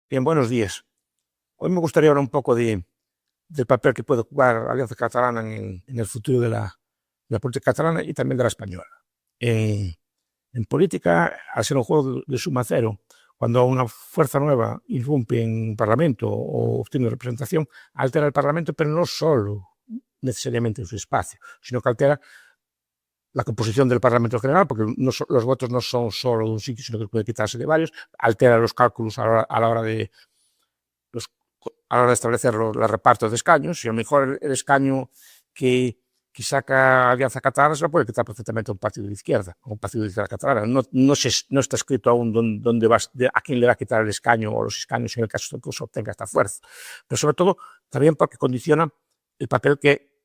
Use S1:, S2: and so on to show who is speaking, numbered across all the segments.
S1: Bien, buenos días. Hoy me gustaría hablar un poco del papel que puede jugar la Alianza Catalana en el futuro de la política catalana y también de la española. En, en política, al ser un juego de suma cero, cuando una fuerza nueva irrumpe en un parlamento o obtiene representación, altera el parlamento, pero no solo necesariamente en su espacio, sino que altera la composición del Parlamento general, porque los votos no son solo de un sitio, sino que puede quitarse de varios, altera los cálculos a la hora de los, a la hora de establecer los repartos de escaños, y a lo mejor el escaño que saca Alianza Catalana se lo puede quitar perfectamente a un partido de izquierda, a un partido de izquierda catalana. No está escrito aún dónde a quién le va a quitar el escaño o los escaños en el caso de que se obtenga esta fuerza. Pero sobre todo también porque condiciona el papel que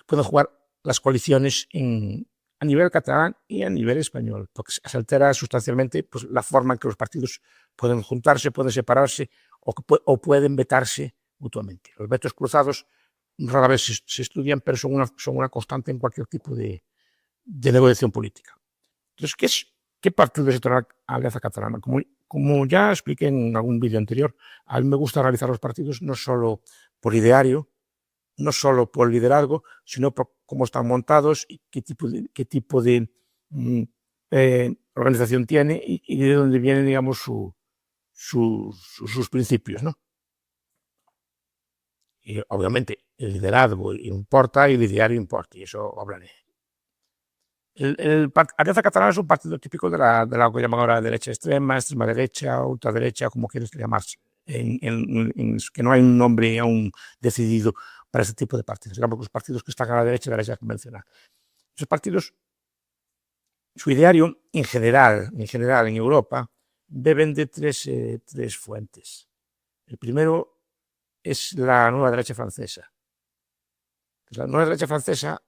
S1: pueden jugar las coaliciones a nivel catalán y a nivel español, porque se altera sustancialmente pues, la forma en que los partidos pueden juntarse, pueden separarse o pueden vetarse mutuamente. Los vetos cruzados rara vez se estudian, pero son una constante en cualquier tipo de negociación política. Entonces, ¿qué partido se trata la Alianza Catalana? Como ya expliqué en algún vídeo anterior, a mí me gusta realizar los partidos no solo por ideario, no solo por liderazgo, sino por cómo están montados y qué tipo de organización tiene y de dónde vienen, digamos, sus principios, ¿no? Y obviamente el liderazgo importa y el ideario importa, y eso hablaré. Alianza Catalana es un partido típico de lo que llaman ahora derecha extrema derecha, ultraderecha, como quieres llamarse, que no hay un nombre aún decidido para este tipo de partidos. Digamos que los partidos que están a la derecha convencional. Esos partidos, su ideario en general en Europa, beben de tres fuentes. El primero es la nueva derecha francesa. La nueva derecha francesa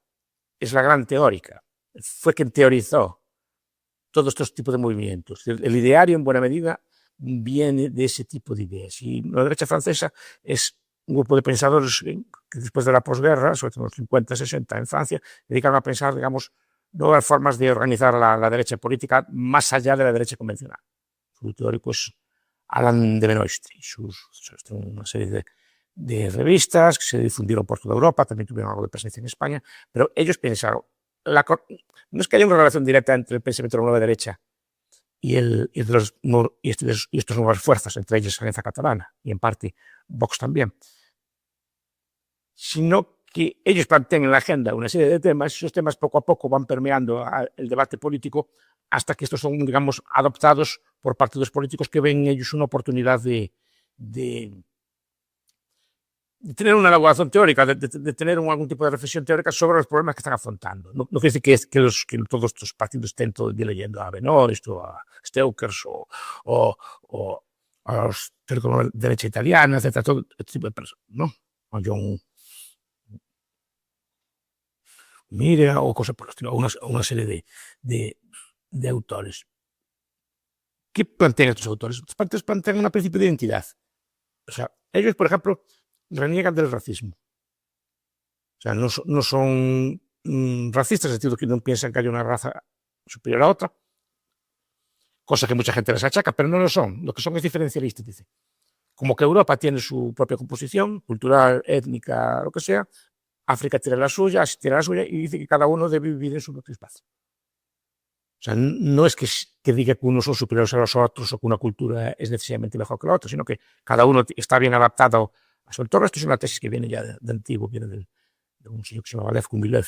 S1: es la gran teórica. Fue quien teorizó todos estos tipos de movimientos. El ideario, en buena medida, viene de ese tipo de ideas. Y la derecha francesa es un grupo de pensadores que después de la posguerra, sobre todo en los 50, 60 en Francia, dedicaron a pensar, digamos, nuevas formas de organizar la derecha política más allá de la derecha convencional. Su teórico es Alain de Benoist y una serie de revistas que se difundieron por toda Europa, también tuvieron algo de presencia en España, pero ellos pensaron, no es que haya una relación directa entre el pensamiento de la nueva derecha y estas nuevas fuerzas, entre ellas la Alianza Catalana y en parte Vox también, sino que ellos plantean en la agenda una serie de temas y esos temas poco a poco van permeando el debate político hasta que estos son, digamos, adoptados por partidos políticos que ven en ellos una oportunidad de tener una elaboración teórica, de tener algún tipo de reflexión teórica sobre los problemas que están afrontando. No quiere decir que todos estos partidos estén todo el día leyendo a Benoist o a Steukers o a los teóricos de derecha italiana, etcétera, todo este tipo de personas, ¿no? O John Mira o cosas por el estilo, una serie de autores. ¿Qué plantean estos autores? Estos partidos plantean un principio de identidad. O sea, ellos, por ejemplo, reniegan del racismo. O sea, no son racistas, en el sentido que no piensan que haya una raza superior a otra, cosa que mucha gente les achaca, pero no lo son. Lo que son es diferencialistas, dice. Como que Europa tiene su propia composición, cultural, étnica, lo que sea, África tiene la suya, Asia tiene la suya, y dice que cada uno debe vivir en su propio espacio. O sea, no es que diga que unos son superiores a los otros o que una cultura es necesariamente mejor que la otra, sino que cada uno está bien adaptado a su entorno. Esto es una tesis que viene ya de antiguo, viene de un señor que se llamaba Lev Gumilev,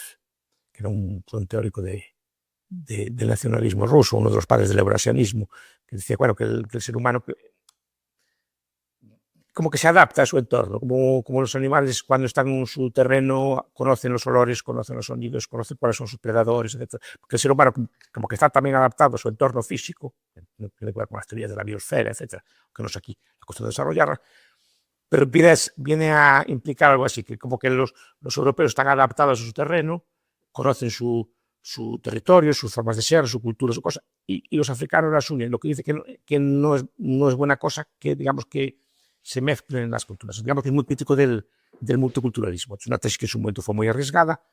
S1: que era un teórico del nacionalismo ruso, uno de los padres del eurasianismo, que decía, bueno, que el ser humano como que se adapta a su entorno, como los animales cuando están en su terreno conocen los olores, conocen los sonidos, conocen cuáles son sus predadores, etc. Porque el ser humano como que está también adaptado a su entorno físico, que tiene que ver con las teorías de la biosfera, etc., que no es aquí la cuestión de desarrollarla, pero viene a implicar algo así, que como que los europeos están adaptados a su terreno, conocen su territorio, sus formas de ser, su cultura, su cosa, y los africanos las unen, lo que dice que no es buena cosa que, digamos, que se mezclen las culturas. Digamos que es muy crítico del multiculturalismo. Es una tesis que en su momento fue muy arriesgada,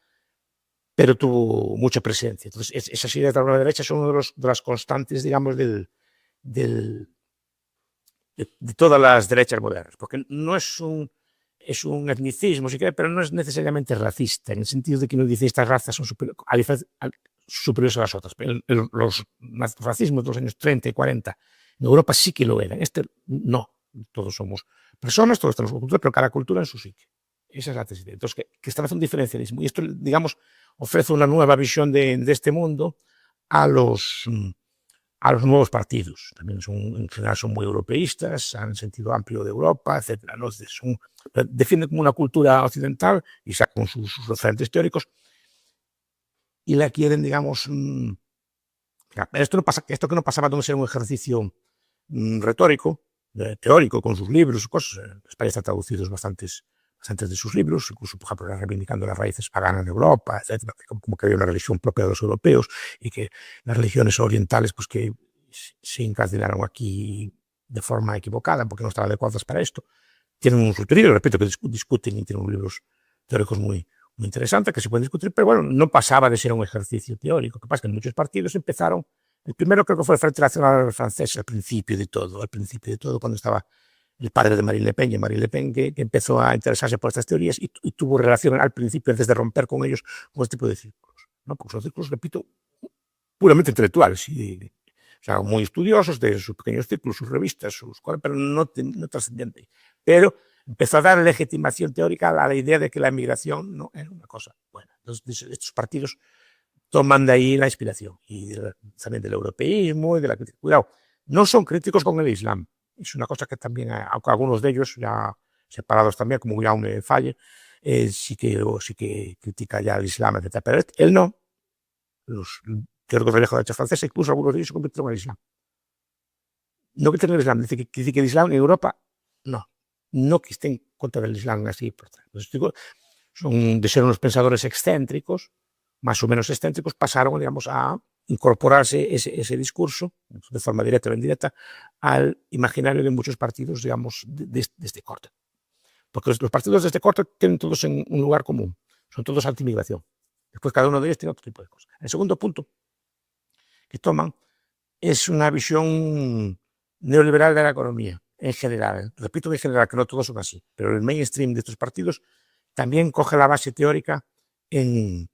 S1: pero tuvo mucha presencia. Entonces, esas ideas de la nueva derecha son una de las constantes, digamos, del de todas las derechas modernas, porque no es un etnicismo, si quiere, pero no es necesariamente racista, en el sentido de que no dice estas razas son superiores a las otras. Los racismos de los años 30 y 40 en Europa sí que lo eran. No. Todos somos personas, todos tenemos una cultura, pero cada cultura en su sitio. Esa es la tesis. Entonces, que establece un diferencialismo. Y esto, digamos, ofrece una nueva visión de este mundo a los nuevos partidos. También en general son muy europeístas, en sentido amplio de Europa, etc. ¿No? Defienden como una cultura occidental y sacan sus referentes teóricos y la quieren, digamos, esto que no pasaba de ser un ejercicio retórico, teórico, con sus libros, cosas. En España están traducidos bastantes de sus libros, incluso, por ejemplo, reivindicando las raíces paganas de Europa, etc., como que había una religión propia de los europeos y que las religiones orientales, pues que se incardinaron aquí de forma equivocada porque no estaban adecuadas para esto. Tienen un teoría, repito, que discuten y tienen libros teóricos muy interesantes que se pueden discutir, pero bueno, no pasaba de ser un ejercicio teórico. Lo que pasa es que en muchos partidos empezaron. El primero creo que fue el Frente Nacional francés al principio de todo, cuando estaba el padre de Marine Le Pen, y Marine Le Pen que empezó a interesarse por estas teorías y tuvo relación al principio, antes de romper con ellos, con este tipo de círculos, ¿no? Porque son círculos, repito, puramente intelectuales, o sea, muy estudiosos de sus pequeños círculos, sus revistas, pero no trascendente. Pero empezó a dar legitimación teórica a la idea de que la emigración no era una cosa buena. Entonces, estos partidos toman de ahí la inspiración, y también del europeísmo y de la crítica. Cuidado, no son críticos con el Islam. Es una cosa que también, aunque algunos de ellos, ya separados también, como Jaume Falle, sí que critica ya el Islam, etc. Pero él no. Los teóricos de la derecha francesa, incluso algunos de ellos se convirtieron al Islam. No que el Islam, dice que el Islam en Europa, no que estén contra el Islam así. Son de ser unos pensadores excéntricos, más o menos excéntricos, pasaron, digamos, a incorporarse ese discurso, de forma directa o indirecta, al imaginario de muchos partidos, digamos, de este corte. Porque los partidos de este corte tienen todos en un lugar común, son todos anti-migración. Después cada uno de ellos tiene otro tipo de cosas. El segundo punto que toman es una visión neoliberal de la economía, en general. Repito en general, que no todos son así, pero el mainstream de estos partidos también coge la base teórica en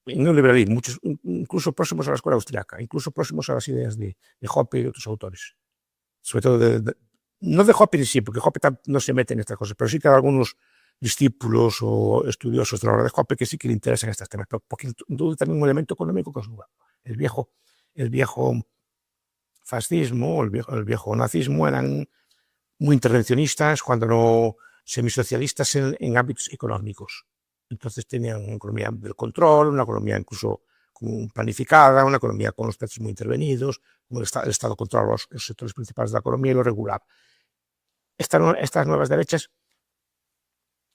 S1: neoliberalismo, incluso próximos a la escuela austriaca, incluso próximos a las ideas de Hoppe y otros autores. Sobre todo, no de Hoppe en sí, porque Hoppe no se mete en estas cosas, pero sí que hay algunos discípulos o estudiosos de la obra de Hoppe que sí que le interesan estos temas, porque introduce también un elemento económico que es nuevo. El viejo fascismo, el viejo nazismo eran muy intervencionistas, cuando no semisocialistas en ámbitos económicos. Entonces tenían una economía del control, una economía incluso planificada, una economía con los precios muy intervenidos, como el Estado controla los sectores principales de la economía y lo regulaba. Estas nuevas derechas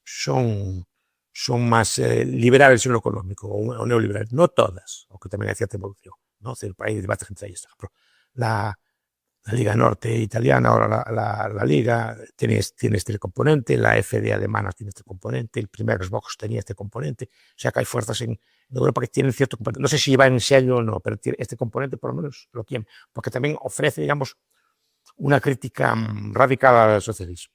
S1: son más liberales en lo económico o neoliberales, no todas, aunque también hay cierta evolución, ¿no? Hay debates entre ellas. Por ejemplo, la Liga Norte italiana, ahora la Liga, tiene este componente, la FD alemana tiene este componente, el primer Xbox tenía este componente, o sea que hay fuerzas en Europa que tienen cierto componente, no sé si va en serio o no, pero tiene este componente por lo menos lo tiene, porque también ofrece, digamos, una crítica radical al socialismo.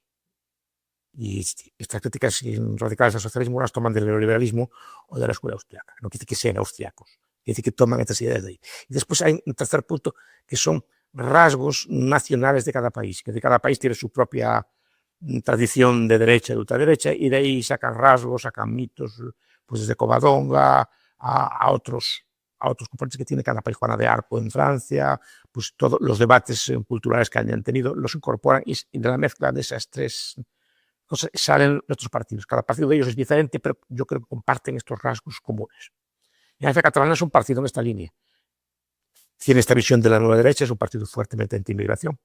S1: Y estas críticas radicales al socialismo las toman del neoliberalismo o de la escuela austriaca, no quiere decir que sean austriacos, quiere decir que toman estas ideas de ahí. Y después hay un tercer punto que son rasgos nacionales de cada país, que de cada país tiene su propia tradición de derecha y de ultraderecha, y de ahí sacan rasgos, sacan mitos, pues desde Covadonga a otros componentes que tiene cada país. Juana de Arco en Francia, pues todos los debates culturales que hayan tenido los incorporan, y de la mezcla de esas tres cosas salen otros partidos. Cada partido de ellos es diferente, pero yo creo que comparten estos rasgos comunes. Y la Catalana es un partido en esta línea. Tiene esta visión de la nueva derecha, es un partido fuertemente anti-inmigración.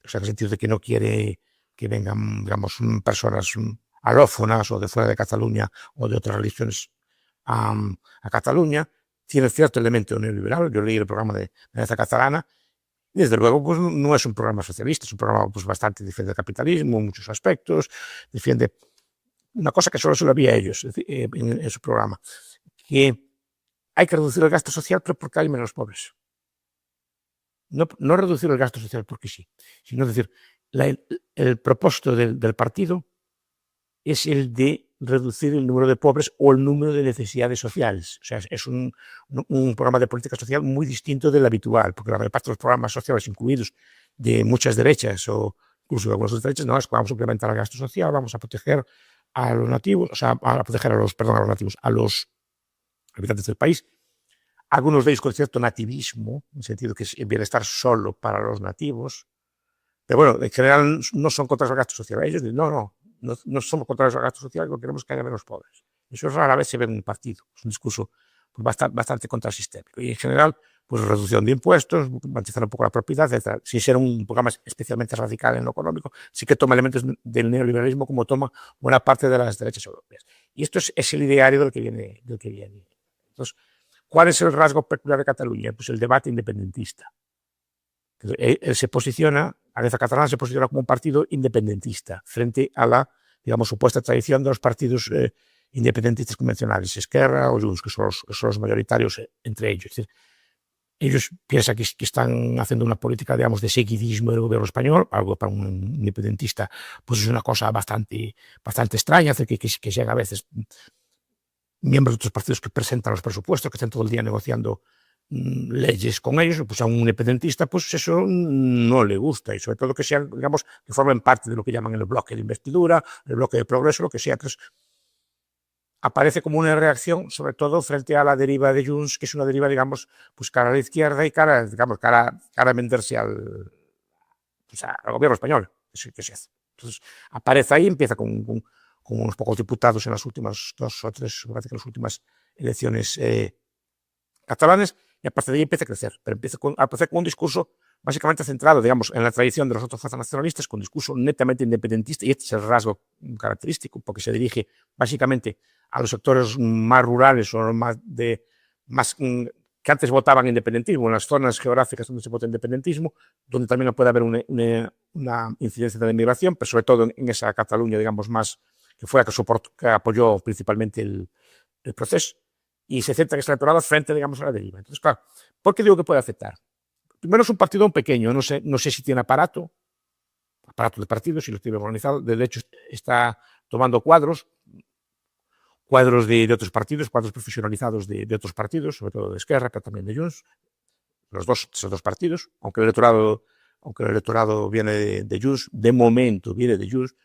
S1: O sea, en el sentido de que no quiere que vengan, digamos, personas alófonas o de fuera de Cataluña o de otras religiones a Cataluña. Tiene cierto elemento neoliberal. Yo leí el programa de la Alianza Catalana. Y desde luego, pues no es un programa socialista, es un programa pues bastante defiende el capitalismo en muchos aspectos, defiende una cosa que solo se lo había ellos en su programa, que hay que reducir el gasto social, pero porque hay menos pobres. no reducir el gasto social porque sí, sino decir, el propósito del partido es el de reducir el número de pobres o el número de necesidades sociales. O sea, es un programa de política social muy distinto del habitual, porque la mayor parte de los programas sociales incluidos de muchas derechas o incluso de algunas derechas, no, es que vamos a incrementar el gasto social, vamos a proteger a los nativos, o sea, a proteger a los nativos, a los habitantes del país, algunos de ellos con cierto nativismo, en el sentido que es el bienestar solo para los nativos, pero bueno, en general no son contra el gasto social. Ellos dicen, no somos contra el gasto social, lo queremos que haya menos pobres. Eso rara vez se ve en un partido, es un discurso pues, bastante contrasistémico. Y en general, pues reducción de impuestos, garantizar un poco la propiedad, etc. Sin ser un programa especialmente radical en lo económico, sí que toma elementos del neoliberalismo como toma buena parte de las derechas europeas. Y esto es el ideario del que viene. Entonces, ¿cuál es el rasgo peculiar de Cataluña? Pues el debate independentista. Él se posiciona, Alianza Catalana se posiciona como un partido independentista frente a la, digamos, supuesta tradición de los partidos independentistas convencionales, Esquerra o Junts, que son los mayoritarios entre ellos. Es decir, ellos piensan que están haciendo una política, digamos, de seguidismo del gobierno español, algo para un independentista pues es una cosa bastante extraña, que llega a veces miembros de otros partidos que presentan los presupuestos, que están todo el día negociando leyes con ellos, pues a un independentista pues eso no le gusta, y sobre todo que sean, digamos, que formen parte de lo que llaman el bloque de investidura, el bloque de progreso, lo que sea. Entonces, aparece como una reacción, sobre todo frente a la deriva de Junts, que es una deriva, digamos, pues cara a la izquierda y cara a venderse al gobierno español, que se hace. Entonces, aparece ahí, empieza con unos pocos diputados en las últimas 2 o 3, en las últimas elecciones catalanes, y a partir de ahí empieza a crecer, pero empieza a crecer con un discurso básicamente centrado, digamos, en la tradición de los otros fuerzas nacionalistas, con un discurso netamente independentista, y este es el rasgo característico, porque se dirige básicamente a los sectores más rurales o más que antes votaban independentismo, en las zonas geográficas donde se vota independentismo, donde también puede haber una incidencia de la inmigración, pero sobre todo en esa Cataluña, digamos, más que fue la que apoyó principalmente el proceso, y se centra en ese electorado frente, digamos, a la deriva. Entonces, claro, ¿por qué digo que puede afectar? Primero, es un partido pequeño, no sé si tiene aparato de partidos, si lo tiene organizado. De hecho, está tomando cuadros de otros partidos, cuadros profesionalizados de otros partidos, sobre todo de Esquerra, pero también de Junts, esos dos partidos, aunque el electorado viene de Junts, de momento viene de Junts,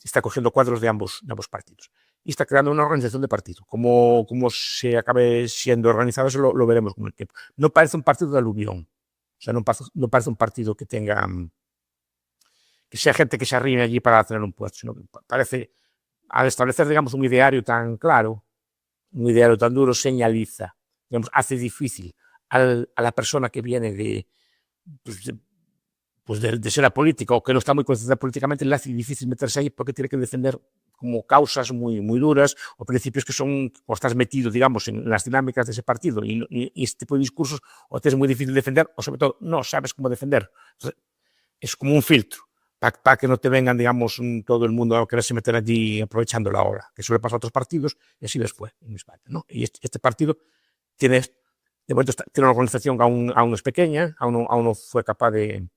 S1: está cogiendo cuadros de ambos partidos. Y está creando una organización de partido. Cómo se acabe siendo organizado, eso lo veremos con el tiempo. No parece un partido de aluvión. O sea, no parece un partido que sea gente que se arrime allí para tener un puesto, sino que parece, al establecer, digamos, un ideario tan claro, un ideario tan duro, señaliza, digamos, hace difícil a la persona que viene de ser la política o que no está muy concentrada políticamente, le hace difícil meterse ahí porque tiene que defender como causas muy duras o principios que son, o estás metido, digamos, en las dinámicas de ese partido y este tipo de discursos o te es muy difícil defender o sobre todo no sabes cómo defender. Entonces, es como un filtro para que no te vengan, digamos, todo el mundo a quererse meter allí aprovechando la hora, que suele pasar a otros partidos y así les fue en España, ¿no? Y este partido tiene, de momento, tiene una organización aún es pequeña, aún no fue capaz de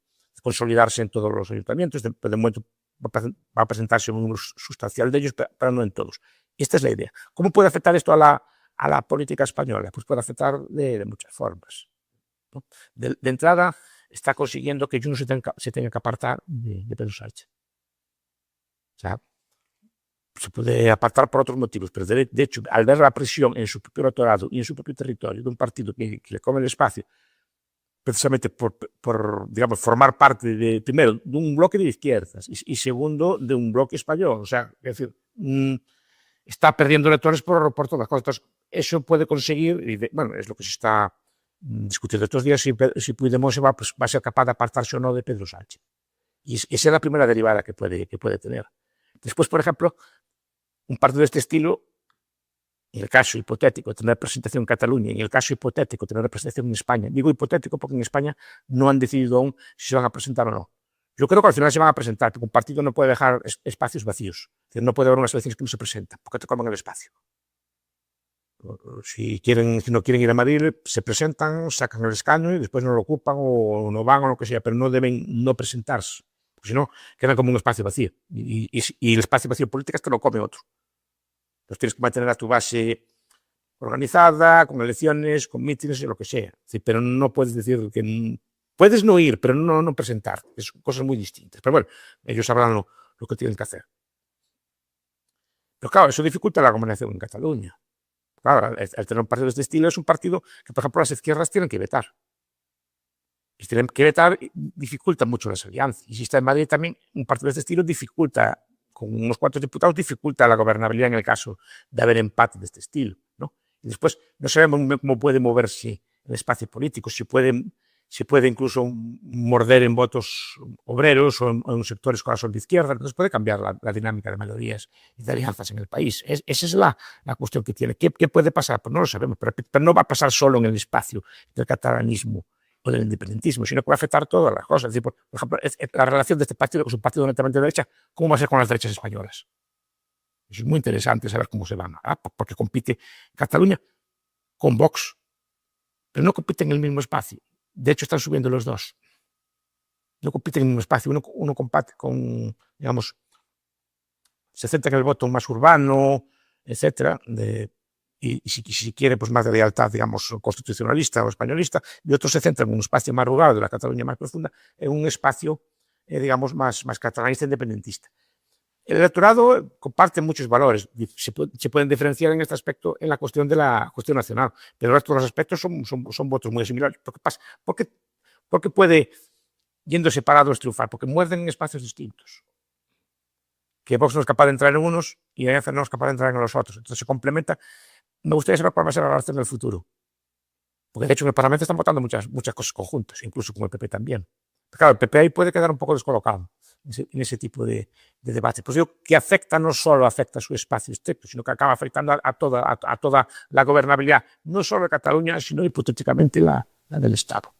S1: consolidarse en todos los ayuntamientos, pero de momento va a presentarse un número sustancial de ellos, pero no en todos. Y esta es la idea. ¿Cómo puede afectar esto a la política española? Pues puede afectar de muchas formas, ¿no? De entrada, está consiguiendo que Junts se tenga que apartar de Pedro Sánchez. O sea, se puede apartar por otros motivos, pero de hecho, al ver la presión en su propio electorado y en su propio territorio de un partido que le come el espacio, precisamente por digamos, formar parte primero, de un bloque de izquierdas y segundo, de un bloque español. O sea, es decir, está perdiendo electores por todas las cosas. Entonces, eso puede conseguir, bueno, es lo que se está discutiendo estos días, si Puigdemont va a ser capaz de apartarse o no de Pedro Sánchez. Y esa es la primera derivada que puede tener. Después, por ejemplo, un partido de este estilo, en el caso hipotético de tener representación en Cataluña, en el caso hipotético de tener representación en España, digo hipotético porque en España no han decidido aún si se van a presentar o no. Yo creo que al final se van a presentar, porque un partido no puede dejar espacios vacíos. Es decir, no puede haber unas elecciones que no se presentan, porque te comen el espacio. Si no quieren ir a Madrid, se presentan, sacan el escaño y después no lo ocupan o no van o lo que sea, pero no deben no presentarse, porque si no, quedan como un espacio vacío. Y el espacio vacío político es que lo come otro. Entonces tienes que mantener a tu base organizada, con elecciones, con mítines y lo que sea. Sí, pero no puedes decir que... Puedes no ir, pero no presentar. Son cosas muy distintas. Pero bueno, ellos sabrán lo que tienen que hacer. Pero claro, eso dificulta la gobernación en Cataluña. Claro, el tener un partido de este estilo es un partido que, por ejemplo, las izquierdas tienen que vetar. Y si tienen que vetar, dificulta mucho las alianzas. Y si está en Madrid también, un partido de este estilo dificulta, con unos cuantos diputados, dificulta la gobernabilidad en el caso de haber empate de este estilo, ¿no? Y después no sabemos cómo puede moverse el espacio político, si puede incluso morder en votos obreros o en sectores con la de izquierda, entonces puede cambiar la dinámica de mayorías y de alianzas en el país. Esa es la cuestión que tiene. ¿Qué puede pasar? Pues no lo sabemos, pero no va a pasar solo en el espacio del catalanismo o del independentismo, sino que va a afectar todas las cosas. Es decir, por ejemplo, la relación de este partido, que es un partido netamente de derecha, ¿cómo va a ser con las derechas españolas? Eso es muy interesante saber cómo se van, porque compite Cataluña con Vox, pero no compiten en el mismo espacio. De hecho, están subiendo los dos. No compiten en el mismo espacio. Uno comparte con, digamos, se centra en el voto más urbano, etcétera, y si quiere, pues más de lealtad, digamos, constitucionalista o españolista, y otro se centra en un espacio más rural de la Cataluña más profunda, en un espacio, digamos, más catalanista independentista. El electorado comparte muchos valores, se pueden diferenciar en este aspecto en la cuestión de la cuestión nacional, pero el resto de los aspectos son votos muy similares. Porque puede, yendo separados, triunfar, porque muerden en espacios distintos. Que Vox no es capaz de entrar en unos y Alianza no es capaz de entrar en los otros. Entonces se complementa. Me gustaría saber cuál va a ser la relación del futuro. Porque de hecho en el Parlamento están votando muchas cosas conjuntas, incluso con el PP también. Pero claro, el PP ahí puede quedar un poco descolocado en ese tipo de debate. Pues digo que no solo afecta a su espacio estricto, sino que acaba afectando a toda la gobernabilidad, no solo de Cataluña, sino hipotéticamente la del Estado.